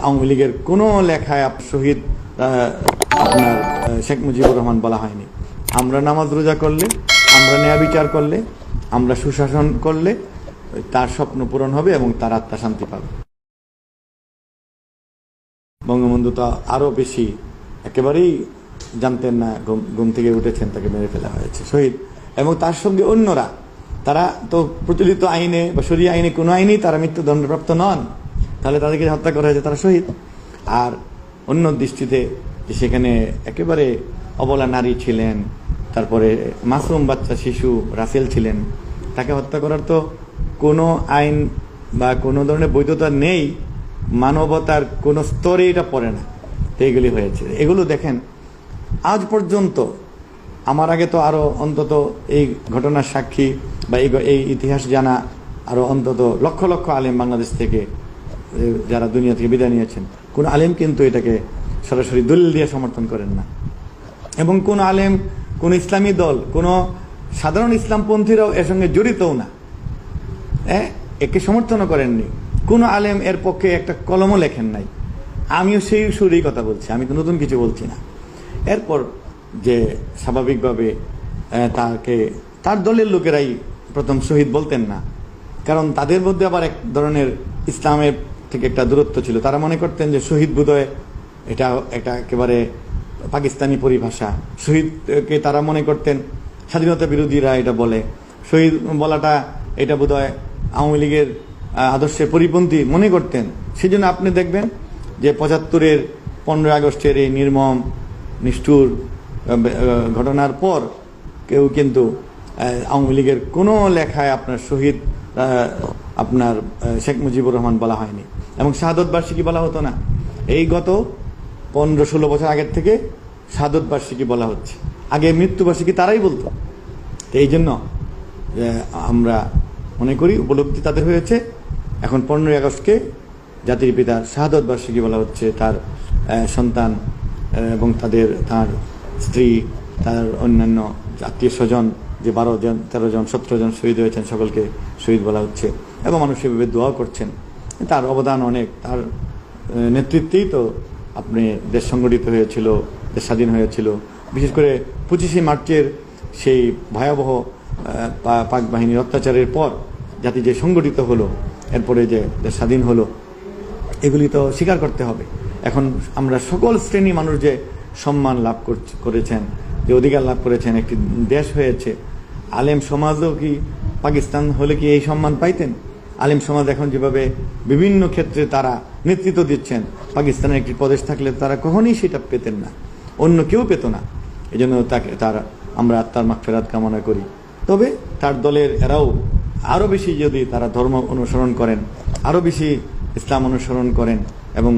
আওয়ামী লীগের কোনো লেখায় শহীদ আপনার শেখ মুজিবুর রহমান বলা হয়নি। আমরা নামাজ রোজা করলে, আমরা ন্যায় বিচার করলে, আমরা সুশাসন করলে তার স্বপ্ন পূরণ হবে এবং তার আত্মা শান্তি পাবে। বঙ্গবন্ধু তো আরো বেশি একেবারেই জানতেন না, ঘুম থেকে উঠেছেন, তাকে মেরে ফেলা হয়েছে শহীদ। এবং তার সঙ্গে অন্যরা, তারা তো প্রচলিত আইনে বা শরীয় আইনে কোনো আইনেই তারা মৃত্যুদণ্ডপ্রাপ্ত নন, তাহলে তাদেরকে হত্যা করা হয়েছে, তারা শহীদ। আর অন্য দৃষ্টিতে সেখানে একেবারে অবলা নারী ছিলেন, তারপরে মাসুম বাচ্চা শিশু রাসেল ছিলেন, তাকে হত্যা করার তো কোনো আইন বা কোনো ধরনের বৈধতা নেই, মানবতার কোনো স্তরে এটা পড়ে না। তো এইগুলি হয়েছে। এগুলো দেখেন আজ পর্যন্ত, আমার আগে তো আরো অন্তত এই ঘটনার সাক্ষী বা এই ইতিহাস জানা আরো অন্তত লক্ষ লক্ষ আলেম বাংলাদেশ থেকে যারা দুনিয়া থেকে বিদায় নিয়েছেন, কোন আলেম কিন্তু এটাকে সরাসরি দলিল দিয়ে সমর্থন করেন না। এবং কোন আলেম, কোন ইসলামী দল, কোন সাধারণ ইসলামপন্থীরাও এর সঙ্গে জড়িতও না, একে সমর্থনও করেননি। কোন আলেম এর পক্ষে একটা কলমও লেখেন নাই। আমিও সেই সুরেই কথা বলছি, আমি তো নতুন কিছু বলছি না। এরপর যে স্বাভাবিকভাবে তার দলের লোকেরাই প্রথম শহীদ বলতেন না, কারণ তাদের মধ্যে আবার এক ধরনের ইসলামের থেকে একটা দূরত্ব ছিল। তারা মনে করতেন যে শহীদ বোধহয় এটা একেবারে পাকিস্তানি পরিভাষা। শহীদকে তারা মনে করতেন, স্বাধীনতা বিরোধীরা এটা বলে, শহীদ বলাটা এটা বোধহয় আওয়ামী লীগের আদর্শের পরিপন্থী মনে করতেন। সেই জন্য আপনি দেখবেন যে ৭৫-এর ১৫ আগস্টের এই নির্মম নিষ্ঠুর ঘটনার পর কেউ কিন্তু আওয়ামী লীগের কোনো লেখায় আপনার শহীদ আপনার শেখ মুজিবুর রহমান বলা হয়নি, এবং শাহাদত বার্ষিকী বলা হতো না। এই গত ১৫-১৬ বছর আগের থেকে শাহাদত বার্ষিকী বলা হচ্ছে, আগে মৃত্যুবার্ষিকী তারাই বলতো। তো এই জন্য আমরা মনে করি উপলব্ধি তাদের হয়েছে। এখন ১৫ই আগস্টকে জাতির পিতার শাহাদত বার্ষিকী বলা হচ্ছে। তার সন্তান এবং তার স্ত্রী, তার অন্যান্য আত্মীয় স্বজন যে ১২ জন, ১৩ জন, ১৭ জন শহীদ হয়েছেন, সকলকে শহীদ বলা হচ্ছে এবং মানুষ সেভাবে দোয়া করছেন। তার অবদান অনেক, তার নেতৃত্বেই তো আপনি দেশ সংগঠিত হয়েছিল, দেশ স্বাধীন হয়েছিল। বিশেষ করে ২৫শে মার্চের সেই ভয়াবহ পাক বাহিনীর অত্যাচারের পর জাতি যে সংগঠিত হলো, এরপরে যে দেশ স্বাধীন হলো, এগুলি তো স্বীকার করতে হবে। এখন আমরা সকল শ্রেণী মানুষ যে সম্মান লাভ করেছেন, যে অধিকার লাভ করেছেন, একটি দেশ হয়েছে। আলেম সমাজও কি পাকিস্তান হলে কি এই সম্মান পাইতেন? আলেম সমাজ এখন যেভাবে বিভিন্ন ক্ষেত্রে তারা নেতৃত্ব দিচ্ছেন, পাকিস্তানের একটি প্রদেশ থাকলে তারা কখনোই সেটা পেতেন না, অন্য কেউ পেত না। এই জন্য আমরা তার মাগফিরাত কামনা করি। তবে তার দলের এরাও আরও বেশি যদি তারা ধর্ম অনুসরণ করেন, আরও বেশি ইসলাম অনুসরণ করেন এবং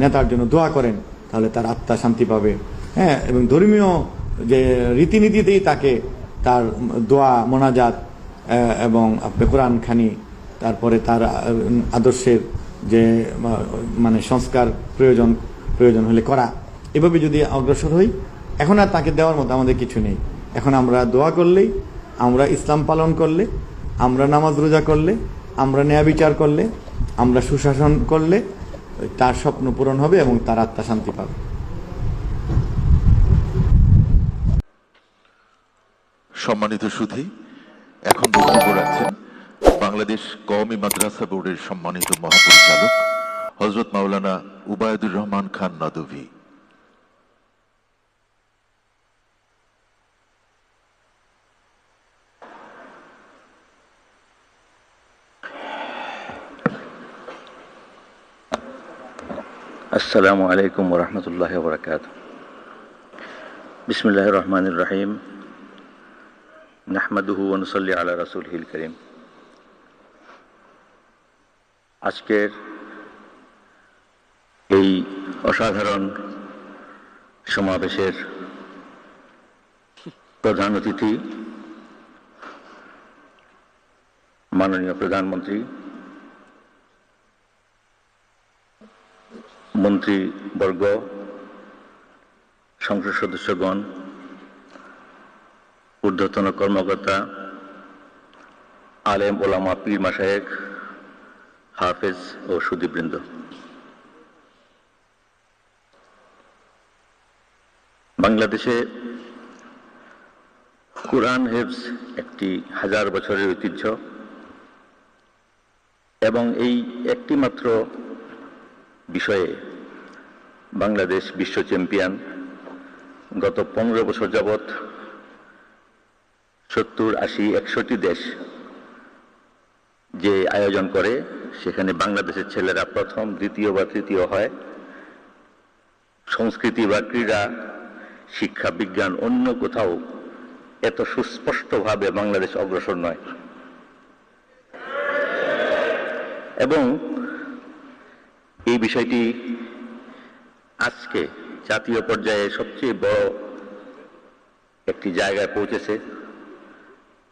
নেতার জন্য দোয়া করেন, তাহলে তার আত্মা শান্তি পাবে। এবং ধর্মীয় যে রীতিনীতিতেই তাকে তার দোয়া, মোনাজাত এবং কোরআন খানি, তারপরে তার আদর্শের যে মানে সংস্কার প্রয়োজন হলে করা, এভাবে যদি অগ্রসর হই, এখন আর তাকে দেওয়ার মতো আমাদের কিছু নেই। এখন আমরা দোয়া করলেই, আমরা ইসলাম পালন করলে, আমরা নামাজ রোজা করলে, আমরা ন্যায় বিচার করলে, আমরা সুশাসন করলে তার স্বপ্ন পূরণ হবে এবং তার আত্মা শান্তি পাবে। সম্মানিত সুধী, এখন বক্তব্য রাখছেন বাংলাদেশ কওমি মাদ্রাসা বোর্ডের সম্মানিত মহাপরিচালক হযরত মাওলানা উবায়দুর রহমান খান নদভী। আসসালামু আলাইকুম ওয়া রাহমাতুল্লাহি ওয়া বারাকাতুহু। বিসমিল্লাহির রহমানির রহিম। নাহমাদুহু ওয়া নুসাল্লি আলা রাসূলিহিল কারীম। আজকের এই অসাধারণ সমাবেশের প্রধান অতিথি মাননীয় প্রধানমন্ত্রী, মন্ত্রীবর্গ, সংসদ সদস্যগণ, ঊর্ধ্বতন কর্মকর্তা, আলেম ওলামা, পীর মাশায়েখ, হাফেজ ও সুধীবৃন্দ, বাংলাদেশে কোরআন হেফজ একটি হাজার বছরের ঐতিহ্য এবং এই একটি মাত্র বিষয়ে বাংলাদেশ বিশ্ব চ্যাম্পিয়ন। গত 15 বছর যাবৎ 70, 80, 61টি দেশ যে আয়োজন করে, সেখানে বাংলাদেশের ছেলেরা প্রথম, দ্বিতীয় বা তৃতীয় হয়। সংস্কৃতি বা ক্রীড়া, শিক্ষা, বিজ্ঞান অন্য কোথাও এত সুস্পষ্টভাবে বাংলাদেশ অগ্রসর নয়। এবং এই বিষয়টি আজকে জাতীয় পর্যায়ে সবচেয়ে বড় একটি জায়গায় পৌঁছেছে।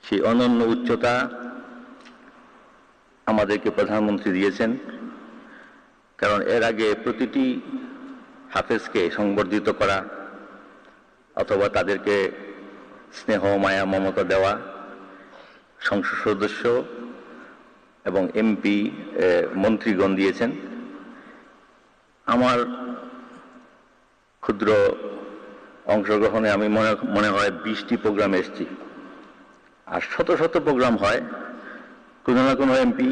সেই অনন্য উচ্চতা আমাদেরকে প্রধানমন্ত্রী দিয়েছেন, কারণ এর আগে প্রতিটি হাফেজকে সংবর্ধিত করা অথবা তাদেরকে স্নেহ, মায়া, মমতা দেওয়া সংসদ সদস্য এবং এমপি, মন্ত্রীগণ দিয়েছেন। আমার ক্ষুদ্র অংশগ্রহণে আমি মনে হয় 20টি প্রোগ্রামে এসেছি, আর শত শত প্রোগ্রাম হয়, কোনো না কোনো এমপি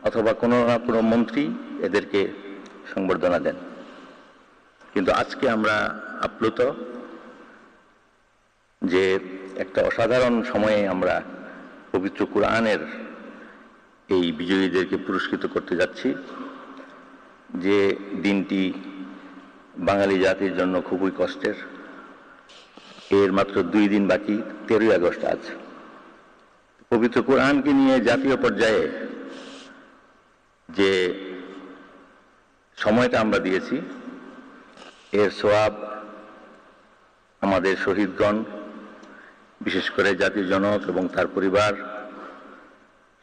অথবা কোনো না কোনো মন্ত্রী এদেরকে সংবর্ধনা দেন। কিন্তু আজকে আমরা আপ্লুত যে একটা অসাধারণ সময়ে আমরা পবিত্র কোরআনের এই বিজয়ীদেরকে পুরস্কৃত করতে যাচ্ছি, যে দিনটি বাঙালি জাতির জন্য খুবই কষ্টের। এর মাত্র 2 দিন বাকি, 13ই আগস্ট আজ। পবিত্র কোরআনকে নিয়ে জাতীয় পর্যায়ে যে সময়টা আমরা দিয়েছি, এর সওয়াব আমাদের শহীদগণ, বিশেষ করে জাতির জনক এবং তার পরিবার,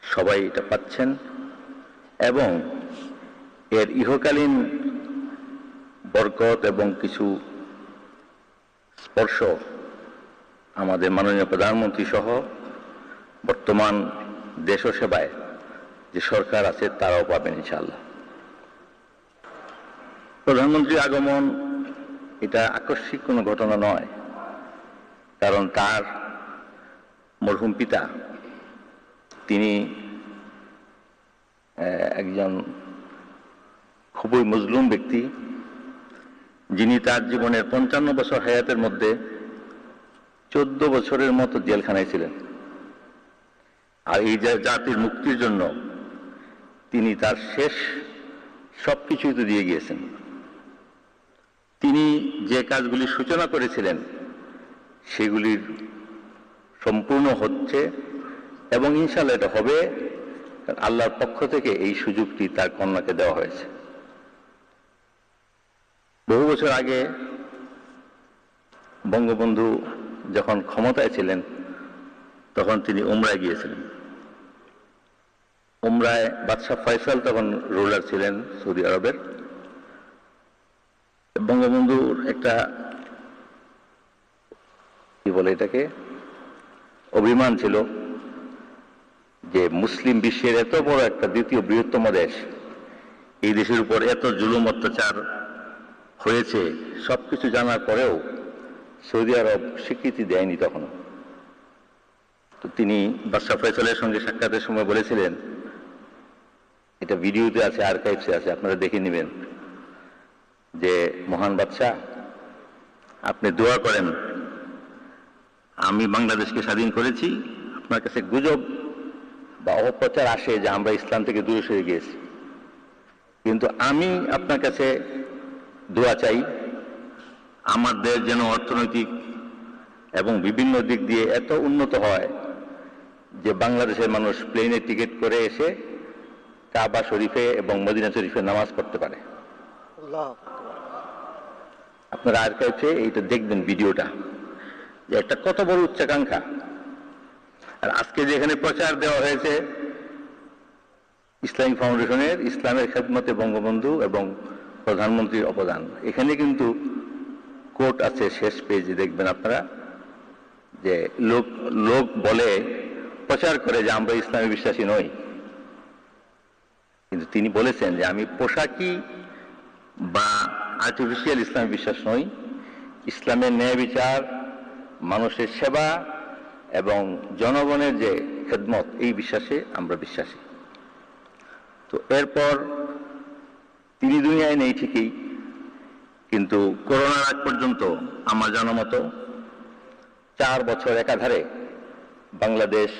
সবাই এটা পাচ্ছেন। এবং এর ইহকালীন বরকত এবং কিছু স্পর্শ আমাদের মাননীয় প্রধানমন্ত্রী সহ বর্তমান দেশ সেবায় যে সরকার আছে তারাও পাবেন ইনশাআল্লাহ। প্রধানমন্ত্রীর আগমন এটা আকস্মিক কোনো ঘটনা নয়, কারণ তার মরহুম পিতা তিনি একজন খুবই মজলুম ব্যক্তি, যিনি তার জীবনের 55 বছর হায়াতের মধ্যে 14 বছরের মতো জেলখানায় ছিলেন। আর এই জাতির মুক্তির জন্য তিনি তার শেষ সবকিছুই তো দিয়ে গিয়েছেন। তিনি যে কাজগুলির সূচনা করেছিলেন সেগুলির সম্পূর্ণ হচ্ছে এবং ইনশাআল্লাহ এটা হবে, কারণ আল্লাহর পক্ষ থেকে এই সুযোগটি তার কন্যাকে দেওয়া হয়েছে। বহু বছর আগে বঙ্গবন্ধু যখন ক্ষমতায় ছিলেন তখন তিনি উমরায় গিয়েছিলেন। উমরায় বাদশাহ ফয়সাল তখন রুলার ছিলেন সৌদি আরবের। বঙ্গবন্ধুর একটা কি বলে এটাকে অভিমান ছিল যে মুসলিম বিশ্বের এত বড় একটা দ্বিতীয় বৃহত্তম দেশ, এই দেশের উপর এত জুলুম অত্যাচার হয়েছে, সবকিছু জানার পরেও সৌদি আরব স্বীকৃতি দেয়নি তখন। তো তিনি বাদশাহ ফয়সালের সঙ্গে সাক্ষাতের সময় বলেছিলেন, এটা ভিডিওতে আছে, আর্কাইভসে আছে, আপনারা দেখে নেবেন, যে মহান বাদশাহ আপনি দোয়া করেন, আমি বাংলাদেশকে স্বাধীন করেছি, আপনার কাছে গুজব বা অপপ্রচার আসে যে আমরা ইসলাম থেকে দূরে সরে গিয়েছি, কিন্তু আমি আপনার কাছে দোয়া চাই আমার দেশ যেন অর্থনৈতিক এবং বিভিন্ন দিক দিয়ে এত উন্নত হয় যে বাংলাদেশের মানুষ প্লেনের টিকিট করে এসে কাবা শরীফে এবং মদিনা শরীফে নামাজ পড়তে পারে। আপনারা আর্কাইভে এইটা দেখবেন ভিডিওটা, যে একটা কত বড় উচ্চাকাঙ্ক্ষা। আর আজকে যেখানে প্রচার দেওয়া হয়েছে ইসলামিক ফাউন্ডেশনের ইসলামের খেদমতে বঙ্গবন্ধু এবং প্রধানমন্ত্রীর অবদান, এখানে কিন্তু কোট আছে শেষ পেজে, দেখবেন আপনারা, যে লোক বলে প্রচার করে যে আমরা ইসলামে বিশ্বাসী নই, কিন্তু তিনি বলেছেন যে আমি পোশাকি বা আর্টিফিশিয়াল ইসলামে বিশ্বাস নই, ইসলামের ন্যায় বিচার, মানুষের সেবা এবং জনগণের যে খেদমত, এই বিশ্বাসে আমরা বিশ্বাসী। তো এরপর তিনি দুনিয়ায় নেই ঠিকই, কিন্তু করোনার আগ পর্যন্ত আমার জানা মতো 4 বছর একাধারে বাংলাদেশ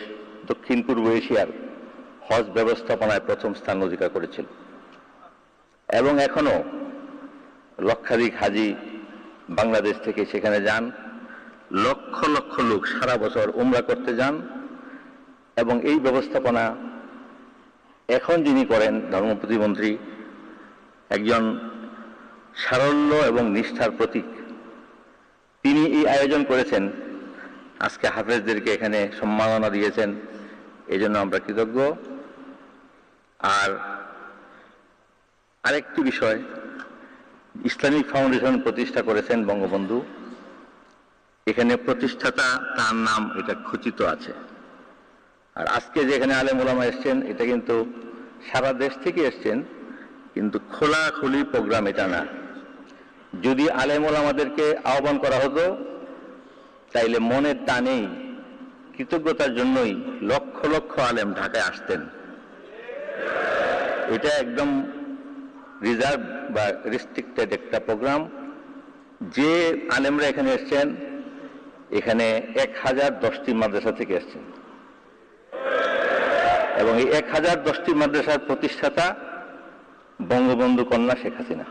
দক্ষিণ পূর্ব এশিয়ার হজ ব্যবস্থাপনায় প্রথম স্থান অধিকার করেছিল এবং এখনো লক্ষাধিক হাজি বাংলাদেশ থেকে সেখানে যান, লক্ষ লক্ষ লোক সারা বছর উমরা করতে যান এবং এই ব্যবস্থাপনা এখন যিনি করেন ধর্ম প্রতিমন্ত্রী, একজন সারল্য এবং নিষ্ঠার প্রতীক। তিনি এই আয়োজন করেছেন, আজকে হাফেজদেরকে এখানে সম্মাননা দিয়েছেন, এই জন্য আমরা কৃতজ্ঞ। আর আরেকটি বিষয়, ইসলামিক ফাউন্ডেশন প্রতিষ্ঠা করেছেন বঙ্গবন্ধু, এখানে প্রতিষ্ঠাতা তার নাম এটা খচিত আছে। আর আজকে যেখানে আলেম ওলামা এসছেন, এটা কিন্তু সারা দেশ থেকে এসছেন, কিন্তু খোলাখুলি প্রোগ্রাম এটা না। যদি আলেম ওলামাদেরকে আহ্বান করা হতো, তাইলে মনের টানেই কৃতজ্ঞতার জন্যই লক্ষ লক্ষ আলেম ঢাকায় আসতেন। এটা একদম রিজার্ভ বা রেস্ট্রিক্টেড একটা প্রোগ্রাম। যে আলেমরা এখানে এসছেন, এখানে 1010টি মাদ্রাসা থেকে এসছেন এবং এই 1010টি মাদ্রাসার প্রতিষ্ঠাতা বঙ্গবন্ধু কন্যা শেখ হাসিনা।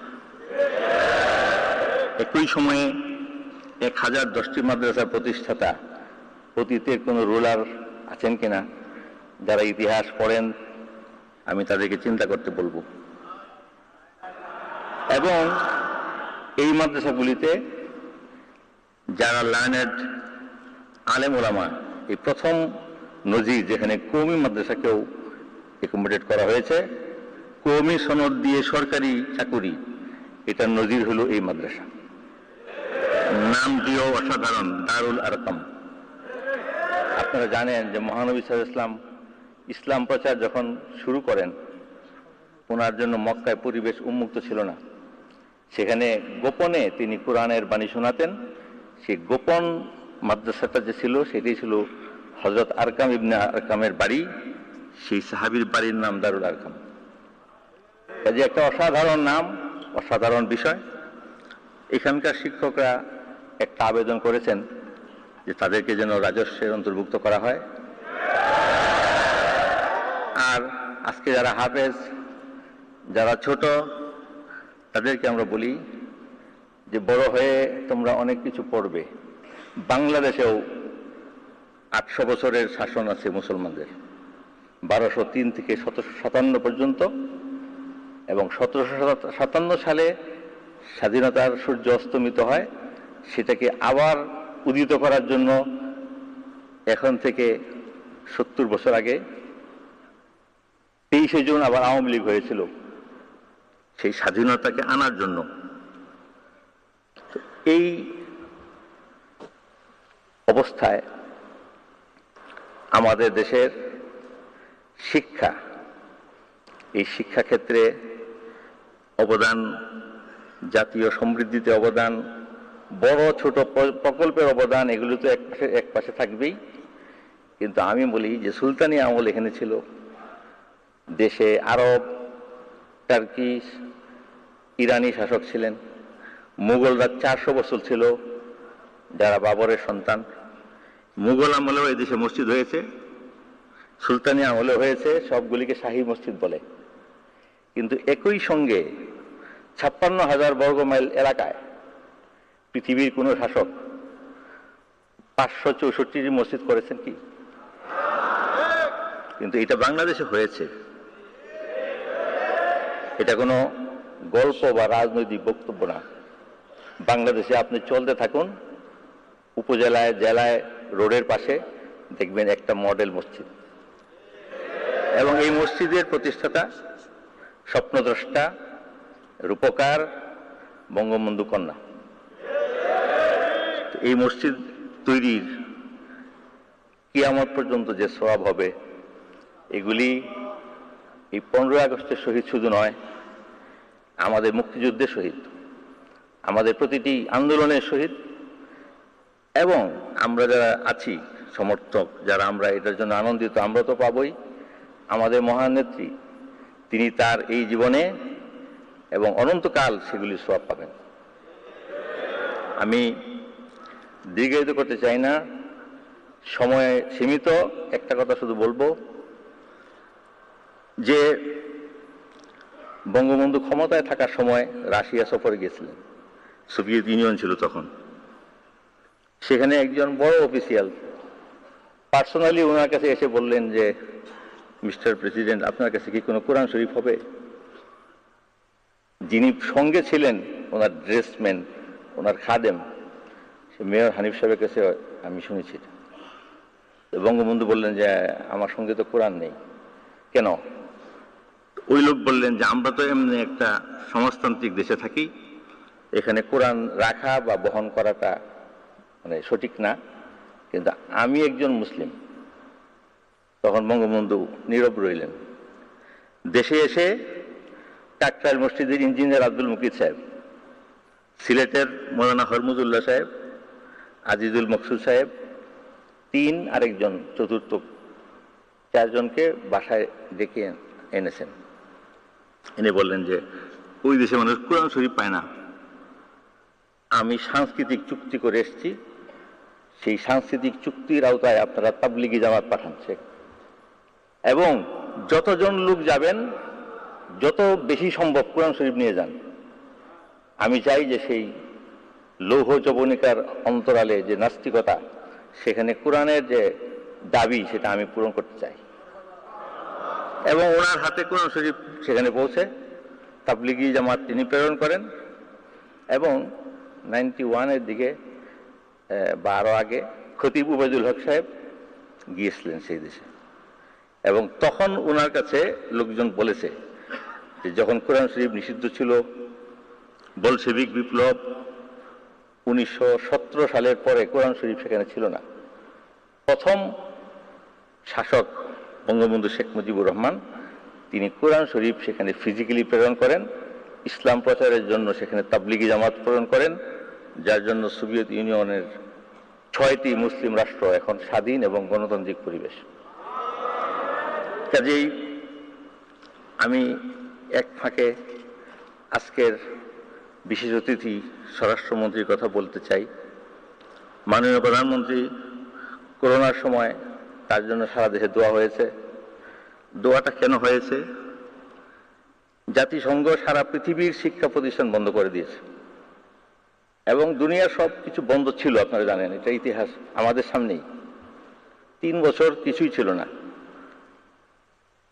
একই সময়ে 1010টি মাদ্রাসার প্রতিষ্ঠাতা অতীতের কোন রুলার আছেন কিনা, যারা ইতিহাস পড়েন আমি তাদেরকে চিন্তা করতে বলবো। এবং এই মাদ্রাসাগুলিতে যারা লার্নেড আলেম ওলামা, এই প্রথম নজির যেখানে কওমি মাদ্রাসাকেও অ্যাকোমোডেট করা হয়েছে, কওমি সনদ দিয়ে সরকারি চাকুরি, এটার নজির হলো এই মাদ্রাসা। নাম দিয়েও অসাধারণ, দারুল আরকাম। আপনারা জানেন যে মহানবী সাল্লাল্লাহু আলাইহি ওয়াসাল্লাম ইসলাম প্রচার যখন শুরু করেন, ওনার জন্য মক্কায় পরিবেশ উন্মুক্ত ছিল না। সেখানে গোপনে তিনি কোরআনের বাণী শোনাতেন। সেই গোপন মাদ্রাসাটা যে ছিল, সেটাই ছিল হযরত আরকাম ইবনে আরকামের বাড়ি। সেই সাহাবীর বাড়ির নাম দারুল আরকাম। কাজে একটা অসাধারণ নাম, অসাধারণ বিষয়। এখানকার শিক্ষকরা একটা আবেদন করেছেন যে তাদেরকে যেন রাজস্বের অন্তর্ভুক্ত করা হয়। আর আজকে যারা হাফেজ, যারা ছোট, তাদেরকে আমরা বলি যে বড় হয়ে তোমরা অনেক কিছু পড়বে। বাংলাদেশেও 800 বছরের শাসন আছে মুসলমানদের, 1203 থেকে 1757 পর্যন্ত, এবং 1757 সালে স্বাধীনতার সূর্য অস্তমিত হয়। সেটাকে আবার উদিত করার জন্য এখন থেকে 70 বছর আগে 23শে জুন আবার আওয়ামী লীগ হয়েছিল, সেই স্বাধীনতাকে আনার জন্য। এই অবস্থায় আমাদের দেশের শিক্ষা, এই শিক্ষাক্ষেত্রে অবদান, জাতীয় সমৃদ্ধিতে অবদান, বড় ছোট প্রকল্পের অবদান, এগুলো তো এক পাশে থাকবেই। কিন্তু আমি বলি যে সুলতানি আমল এখানে ছিল। দেশে আরব, টার্কি, ইরানি শাসক ছিলেন। মুঘলরা 400 বছর ছিল, যারা বাবরের সন্তান। মুঘল আমলেও এই দেশে মসজিদ হয়েছে, সুলতানি আমলেও হয়েছে, সবগুলিকে শাহী মসজিদ বলে। কিন্তু একই সঙ্গে 56,000 বর্গ মাইল এলাকায় পৃথিবীর কোন শাসক 564টি মসজিদ করেছেন কি? কিন্তু এটা বাংলাদেশে হয়েছে। এটা কোনো গল্প বা রাজনৈতিক বক্তব্য না। বাংলাদেশে আপনি চলতে থাকুন, উপজেলায়, জেলায়, রোডের পাশে দেখবেন একটা মডেল মসজিদ। এবং এই মসজিদের প্রতিষ্ঠাতা, স্বপ্নদ্রষ্টা, রূপকার বঙ্গবন্ধু কন্যা। এই মসজিদ তৈরির কিয়ামত পর্যন্ত যে সওয়াব হবে, এগুলি এই 15 আগস্টের শহীদ শুধু নয়, আমাদের মুক্তিযুদ্ধের শহীদ, আমাদের প্রতিটি আন্দোলনের শহীদ, এবং আমরা যারা আছি সমর্থক, যারা আমরা এটার জন্য আনন্দিত, আমরা তো পাবই। আমাদের মহান নেত্রী, তিনি তার এই জীবনে এবং অনন্তকাল সেগুলি সব পাবেন। আমি দীর্ঘায়িত করতে চাই না, সময় সীমিত। একটা কথা শুধু বলবো যে বঙ্গবন্ধু ক্ষমতায় থাকার সময় রাশিয়া সফরে গিয়েছিলেন, সোভিয়েত ইউনিয়ন ছিল তখন। সেখানে একজন বড় অফিসিয়াল পার্সোনালি ওনার কাছে এসে বললেন যে, মিস্টার প্রেসিডেন্ট, আপনার কাছে কি কোনো কোরআন শরীফ হবে? যিনি সঙ্গে ছিলেন, ওনার ড্রেসম্যান, ওনার খাদেম, সে মেয়র হানিফ সাহেবের কাছে আমি শুনেছি। বঙ্গবন্ধু বললেন যে, আমার সঙ্গে তো কোরআন নেই। কেন? ওই লোক বললেন যে, আমরা তো এমনি একটা সমাজতান্ত্রিক দেশে থাকি, এখানে কোরআন রাখা বা বহন করাটা মানে সঠিক না, কিন্তু আমি একজন মুসলিম। তখন বঙ্গবন্ধু নীরব রইলেন। দেশে এসে টাকরাইল মসজিদের ইঞ্জিনিয়ার আব্দুল মুকিত সাহেব, সিলেটের মৌলানা হরমুজুল্লাহ সাহেব, আজিজুল মকসুদ সাহেব, আরেকজন চতুর্থ, 4 জনকে বাসায় ডেকে এনেছেন। এনে বললেন যে, ওই দেশে মানুষ কোরআন শরীফ পায় না, আমি সাংস্কৃতিক চুক্তি করে এসেছি, সেই সাংস্কৃতিক চুক্তির আওতায় আপনারা তাবলিগি জামাত পাঠাচ্ছে, এবং যতজন লোক যাবেন যত বেশি সম্ভব কোরআন শরীফ নিয়ে যান। আমি চাই যে সেই লৌহ যবনিকার অন্তরালে যে নাস্তিকতা, সেখানে কোরআনের যে দাবি, সেটা আমি পূরণ করতে চাই। এবং ওনার হাতে কোরআন শরীফ সেখানে পৌঁছে তাবলিগি জামাত তিনি প্রেরণ করেন, এবং 91-এর দিকে বা আরো আগে খতিব উবাইদুল হক সাহেব গিয়েছিলেন সেই দেশে। এবং তখন ওনার কাছে লোকজন বলেছে যে, যখন কোরআন শরীফ নিষিদ্ধ ছিল, বলশেভিক বিপ্লব 1917 সালের পরে কোরআন শরীফ সেখানে ছিল না। প্রথম শাসক বঙ্গবন্ধু শেখ মুজিবুর রহমান, তিনি কোরআন শরীফ সেখানে ফিজিক্যালি প্রেরণ করেন, ইসলাম প্রচারের জন্য সেখানে তাবলিগি জামাত প্রেরণ করেন, যার জন্য সোভিয়েত ইউনিয়নের 6টি মুসলিম রাষ্ট্র এখন স্বাধীন এবং গণতান্ত্রিক পরিবেশ। কাজেই আমি এক ফাঁকে আজকের বিশেষ অতিথি স্বরাষ্ট্রমন্ত্রীর কথা বলতে চাই। মাননীয় প্রধানমন্ত্রী করোনার সময় তার জন্য সারা দেশে দোয়া হয়েছে। দোয়াটা কেন হয়েছে? জাতিসংঘ সারা পৃথিবীর শিক্ষা প্রতিষ্ঠান বন্ধ করে দিয়েছে, এবং দুনিয়ার সব কিছু বন্ধ ছিল, আপনারা জানেন, এটা ইতিহাস আমাদের সামনেই। 3 বছর কিছুই ছিল না।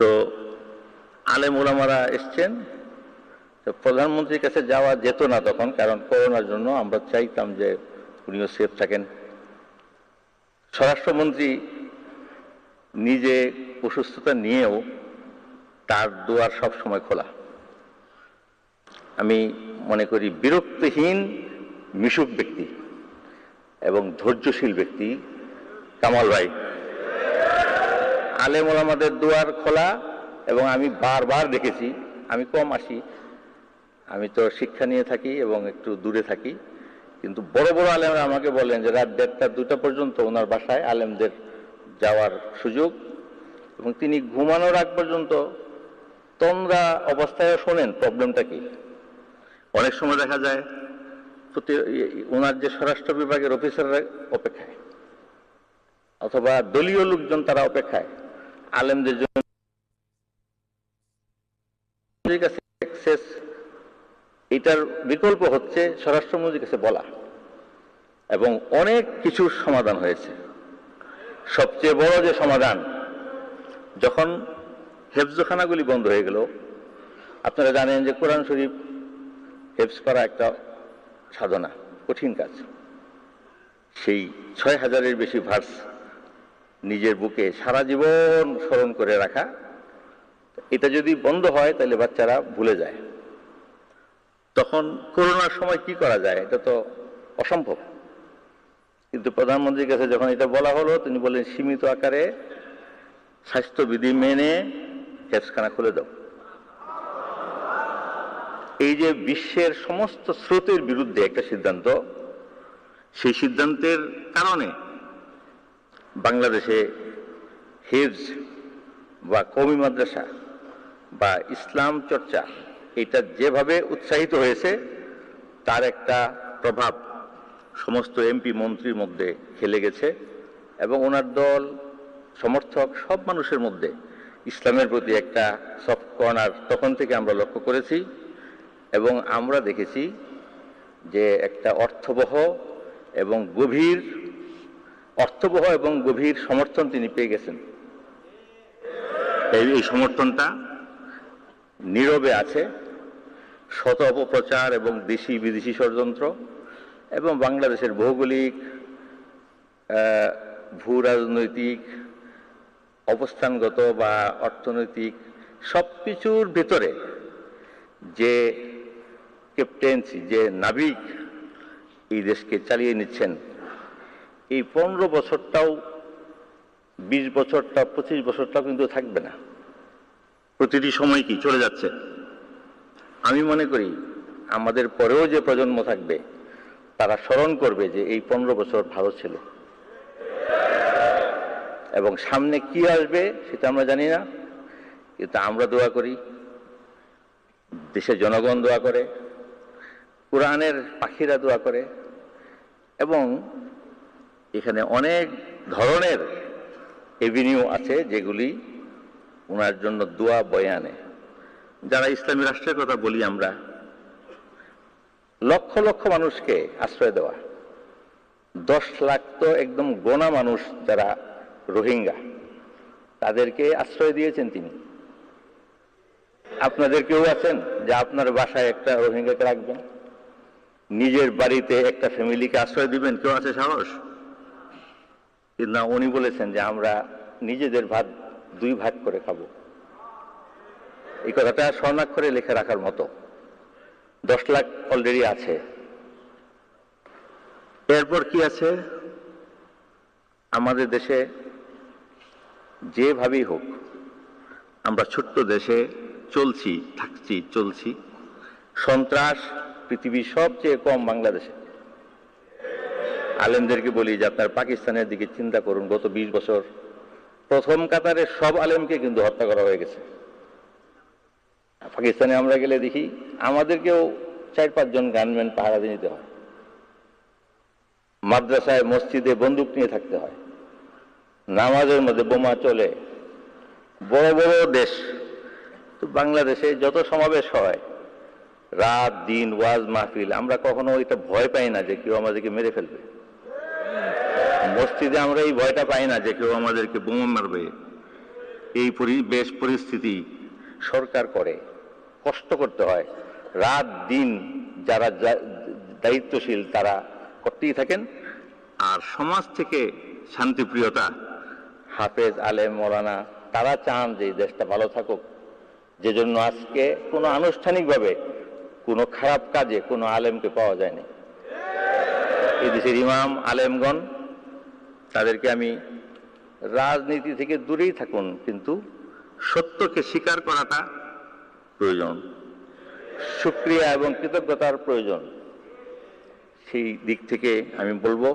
তো আলেম ওলামারা এসছেন, তো প্রধানমন্ত্রীর কাছে যাওয়া যেত না তখন, কারণ করোনার জন্য। আমরা চাইতাম যে উনিও সেফ থাকেন। স্বরাষ্ট্রমন্ত্রী নিজে অসুস্থতা নিয়েও তার দুয়ার সব সময় খোলা। আমি মনে করি বিরক্তিহীন মিশুক ব্যক্তি এবং ধৈর্যশীল ব্যক্তি কামাল ভাই। আলেম ওলামাদের দুয়ার খোলা, এবং আমি বারবার দেখেছি, আমি কম আসি, আমি তো শিক্ষা নিয়ে থাকি এবং একটু দূরে থাকি, কিন্তু বড় বড় আলেমরা আমাকে বলেন যে রাত 1:30 2টা পর্যন্ত ওনার বাসায় আলেমদের যাওয়ার সুযোগ, এবং তিনি ঘুমানোর আগ পর্যন্ত তন্দ্রা অবস্থায় শোনেন প্রবলেমটা কি। অনেক সময় দেখা যায় ওনার যে স্বরাষ্ট্র বিভাগের অফিসাররা অপেক্ষায়, অথবা দলীয় লোকজন তারা অপেক্ষায় আলেমদের জন্য। এটার বিকল্প হচ্ছে স্বরাষ্ট্রমন্ত্রীর কাছে বলা, এবং অনেক কিছুর সমাধান হয়েছে। সবচেয়ে বড় যে সমাধান, যখন হেফজখানাগুলি বন্ধ হয়ে গেল, আপনারা জানেন যে কোরআন শরীফ হেফজ করা একটা সাধনা, কঠিন কাজ। সেই 6000-এর বেশি ভার্স নিজের বুকে সারা জীবন স্মরণ করে রাখা, এটা যদি বন্ধ হয় তাহলে বাচ্চারা ভুলে যায়। তখন করোনার সময় কি করা যায়? এটা তো অসম্ভব। কিন্তু প্রধানমন্ত্রীর কাছে যখন এটা বলা হলো, তিনি বললেন সীমিত আকারে স্বাস্থ্যবিধি মেনে হেফজখানা খুলে দাও। এই যে বিশ্বের সমস্ত স্রোতের বিরুদ্ধে একটা সিদ্ধান্ত, সেই সিদ্ধান্তের কারণে বাংলাদেশে হিফজ বা কওমি মাদ্রাসা বা ইসলাম চর্চা এটা যেভাবে উৎসাহিত হয়েছে, তার একটা প্রভাব সমস্ত এমপি মন্ত্রীর মধ্যে খেলে গেছে এবং ওনার দল সমর্থক সব মানুষের মধ্যে ইসলামের প্রতি একটা সফট কর্নার তখন থেকে আমরা লক্ষ্য করেছি এবং আমরা দেখেছি যে একটা অর্থবহ এবং গভীর সমর্থন তিনি পেয়ে গেছেন। এই সমর্থনটা নীরবে আছে, শত অপপ্রচার এবং দেশি বিদেশি ষড়যন্ত্র এবং বাংলাদেশের ভৌগোলিক ভূ রাজনৈতিক অবস্থানগত বা অর্থনৈতিক সব কিছুর ভেতরে যে ক্যাপ্টেন্সি, যে নাবিক এই দেশকে চালিয়ে নিচ্ছেন, এই 15 বছরটাও 20 বছরটা 25 বছরটাও কিন্তু থাকবে না। প্রতিটি সময় কি চলে যাচ্ছে। আমি মনে করি আমাদের পরেও যে প্রজন্ম থাকবে তারা স্মরণ করবে যে এই 15 বছর ভালো ছিল এবং সামনে কি আসবে সেটা আমরা জানি না, কিন্তু আমরা দোয়া করি, দেশের জনগণ দোয়া করে, কোরআনের পাখিরা দোয়া করে এবং এখানে অনেক ধরনের এভিনিউ আছে যেগুলি ওনার জন্য দোয়া বয়ে আনে। যারা ইসলামী রাষ্ট্রের কথা বলি আমরা, লক্ষ লক্ষ মানুষকে আশ্রয় দেওয়া, 10 লাখ তো একদম গোনা মানুষ যারা রোহিঙ্গা, তাদেরকে আশ্রয় দিয়েছেন তিনি। আপনাদের কেউ আছেন যে আপনার বাসায় একটা রোহিঙ্গাকে রাখবেন, নিজের বাড়িতে একটা ফ্যামিলিকে আশ্রয় দিবেন? কেউ আছে সাহস? কিন্তু না, উনি বলেছেন যে আমরা নিজেদের ভাত 2 ভাগ করে খাবো। এই কথাটা স্বর্ণাক্ষরে লিখে রাখার মতো। 10 লাখ অলরেডি আছে। এরপর কি আছে? আমাদের দেশে যেভাবেই হোক আমরা ছোট্ট দেশে চলছি, থাকছি, চলছি। সন্ত্রাস পৃথিবীর সবচেয়ে কম বাংলাদেশে। আলেমদেরকে বলি যে আপনার পাকিস্তানের দিকে চিন্তা করুন, গত 20 বছর প্রথম কাতারে সব আলেমকে কিন্তু হত্যা করা হয়ে গেছে। পাকিস্তানে আমরা গেলে দেখি আমাদেরকেও 4-5 জন গানম্যান পাহারা দিয়ে নিতে হয়, মাদ্রাসায় মসজিদে বন্দুক নিয়ে থাকতে হয়, নামাজের মধ্যে বোমা চলে। বড় বড় দেশ, তো বাংলাদেশে যত সমাবেশ হয়, রাত দিন ওয়াজ মাহফিল, আমরা কখনো এটা ভয় পাই না যে কেউ আমাদেরকে মেরে ফেলবে। মসজিদে আমরা এই ভয়টা পাই না যে কেউ আমাদেরকে বোমা মারবে। এই পরিবেশ পরিস্থিতি সরকার করে, কষ্ট করতে হয়, রাত দিন যারা দায়িত্বশীল তারা করতেই থাকেন। আর সমাজ থেকে শান্তিপ্রিয়তা, হাফেজ, আলেম, মৌলানা তারা চান যে এই দেশটা ভালো থাকুক। যে জন্য আজকে কোনো আনুষ্ঠানিকভাবে কোনো খারাপ কাজে কোনো আলেমকে পাওয়া যায়নি। এই দেশের ইমাম আলেমগণ, তাদেরকে আমি রাজনীতি থেকে দূরেই থাকুন, কিন্তু সত্যকে স্বীকার করাটা প্রয়োজন, শুকরিয়া এবং কৃতজ্ঞতার প্রয়োজন। সেই দিক থেকে আমি বলবো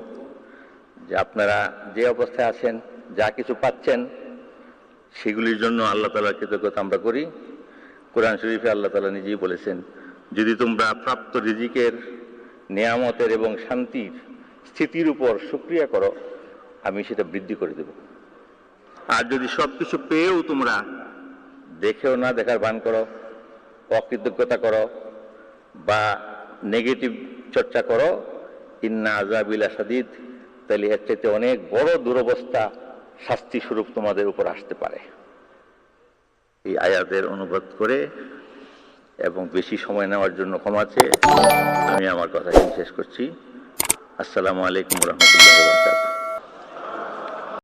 যে আপনারা যে অবস্থায় আছেন, যা কিছু পাচ্ছেন, সেগুলির জন্য আল্লাহ তাআলার কৃতজ্ঞতা আমরা করি। কোরআন শরীফে আল্লাহ তাআলা নিজেই বলেছেন, যদি তোমরা প্রাপ্ত রিজিকের, নেয়ামতের এবং শান্তির স্থিতির উপর শুকরিয়া করো, আমি সেটা বৃদ্ধি করে দেব। আর যদি সবকিছু পেয়েও তোমরা দেখেও না দেখার ভান করো, অকৃতজ্ঞতা করো বা নেগেটিভ চর্চা করো, ইন্না আযাবি লাশাদীদ, তাহলে এর চাইতে অনেক বড় দুরবস্থা, শাস্তি স্বরূপ তোমাদের উপর আসতে পারে। এই আয়াতের অনুবাদ করে এবং বেশি সময় নেওয়ার জন্য ক্ষমা চেয়ে আমি আমার কথা শেষ করছি। আসসালামু আলাইকুম ওয়া রাহমাতুল্লাহি ওয়া বারাকাতুহু।